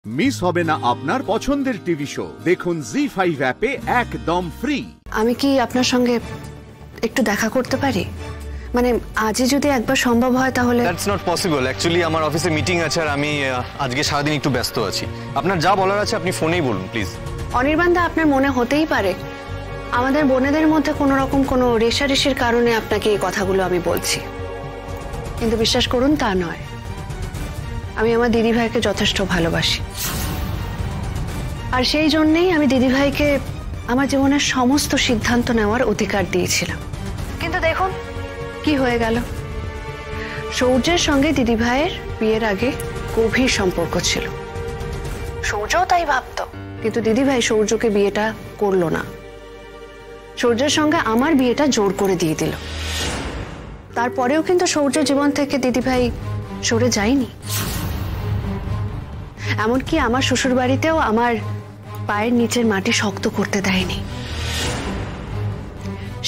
Miss হবে না আপনার পছন্দের টিভি শো। দেখুন জি5 অ্যাপে একদম ফ্রি। আমি কি আপনার সঙ্গে একটু দেখা করতে পারি? মানে আজই যদি একবার সম্ভব হয় তাহলে। That's not possible. অ্যাকচুয়ালি আমার অফিসে মিটিং আছে আর আমি আজকে সারাদিন একটু ব্যস্ত আছি। আপনার যা বলার আছে আপনি ফোনেই বলুন প্লিজ। অনির্বাণদা, আপনার মনে হতেই পারে আমাদের বোনেদের মধ্যে কোনো রকম কোনো রেষারেষির কারণে আপনাকে এই কথাগুলো আমি বলছি, কিন্তু বিশ্বাস করুন তা নয়। আমি আমার দিদিভাইকে যথেষ্ট ভালোবাসি, আর সেই জন্যেই আমি দিদিভাইকে আমার জীবনের সমস্ত সিদ্ধান্ত নেওয়ার অধিকার দিয়েছিলাম। কিন্তু দেখুন কি হয়ে গেল। সৌর্যের সঙ্গে দিদিভাইয়ের বিয়ের আগে গভীর সম্পর্ক ছিল, সৌর্যও তাই ভাবত, কিন্তু দিদিভাই সৌর্যকে বিয়েটা করলো না। সৌর্যের সঙ্গে আমার বিয়েটা জোর করে দিয়ে দিল। তারপরেও কিন্তু সৌর্যের জীবন থেকে দিদিভাই সরে যায়নি। এমনকি আমার শ্বশুর বাড়িতেও আমার পায়ের নিচের মাটি শক্ত করতে দেয়নি।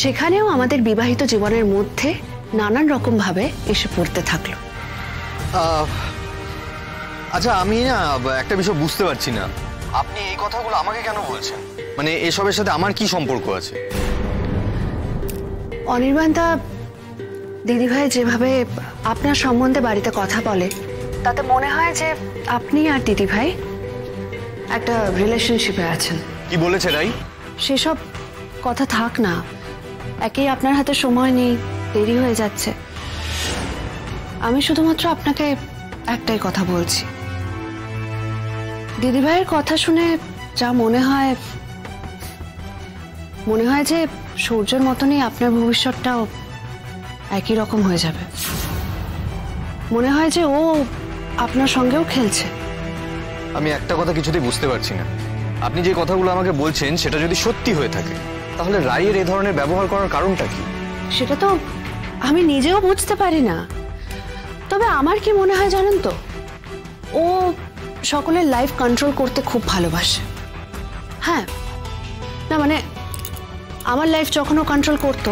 সেখানেও আমাদের বিবাহিত জীবনের মধ্যে নানান রকম ভাবে এসে পড়তে থাকলো। আচ্ছা, আমি না একটা বিষয় বুঝতে পারছি না, আপনি এই কথাগুলো আমাকে কেন বলছেন? মানে এসবের সাথে আমার কি সম্পর্ক আছে? অনির্বাণদা, দিদিভাই যেভাবে আপনার সম্বন্ধে বাড়িতে কথা বলে তাতে মনে হয় যে আপনি আর দিদিভাই একটা রিলেশনশিপে আছেন। কি বলেছে রাই? সেসব কথা থাক না, একেই আপনার হাতে সময় নেই, দেরি হয়ে যাচ্ছে। আমি শুধুমাত্র আপনাকে একটাই কথা বলছি। দিদিভাইয়ের কথা শুনে যা মনে হয় যে সূর্যের মতনই আপনার ভবিষ্যৎটাও একই রকম হয়ে যাবে। মনে হয় যে ও আপনার সঙ্গেও খেলছে। আমি একটা কথা কিছুতেই বুঝতে পারছি না। আপনি যে কথাগুলো আমাকে বলছেন সেটা যদি সত্যি হয়ে থাকে তাহলে রায়ের এই ধরনের ব্যবহার করার কারণটা কি? সেটা তো আমি নিজেও বুঝতে পারি না। তবে আমার কি মনে হয় জানেন তো, ও সকলের লাইফ কন্ট্রোল করতে খুব ভালোবাসে। হ্যাঁ, না মানে আমার লাইফ যখন ও কন্ট্রোল করতো,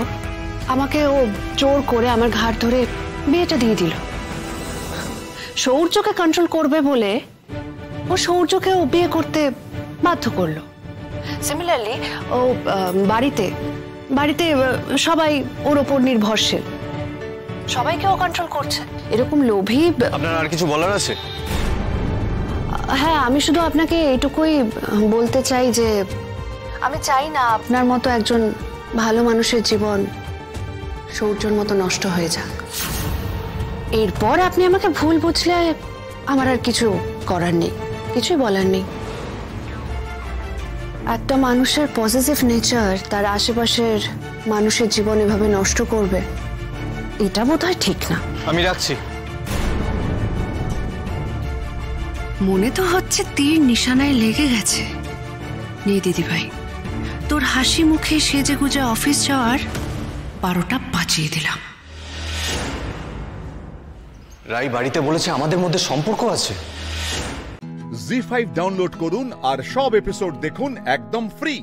আমাকে ও জোর করে আমার ঘাড় ধরে বিয়েটা দিয়ে দিল। সৌর্যকে কন্ট্রোল করবে বলে ও সৌর্যকে ও বিয়ে করতে বাধ্য করলো। সিমিলারলি ও বাড়িতে সবাই ওর ওপর নির্ভরশীল, সবাইকে ও কন্ট্রোল করছে। এরকম লোভী। আপনার আর কিছু বলার আছে? হ্যাঁ, আমি শুধু আপনাকে এইটুকুই বলতে চাই যে আমি চাই না আপনার মতো একজন ভালো মানুষের জীবন সৌর্যর মতো নষ্ট হয়ে যাক। এরপর আপনি আমাকে ভুল বুঝলে আমার আর কিছু করার নেই, কিছুই বলার নেই। একটা মানুষের পজিটিভ নেচার তার আশেপাশের মানুষের জীবন এভাবে নষ্ট করবে, এটা বোধহয় ঠিক না। আমি রাখছি। মনে তো হচ্ছে তীর নিশানায় লেগে গেছে। নেই দিদিভাই, তোর হাসি মুখে সেজে গুজে অফিস যাওয়ার 12টা বাজিয়ে দিলাম। রাই বাড়িতে বলেছে আমাদের মধ্যে সম্পর্ক আছে। জি5 ডাউনলোড করুন আর সব এপিসোড দেখুন একদম ফ্রি।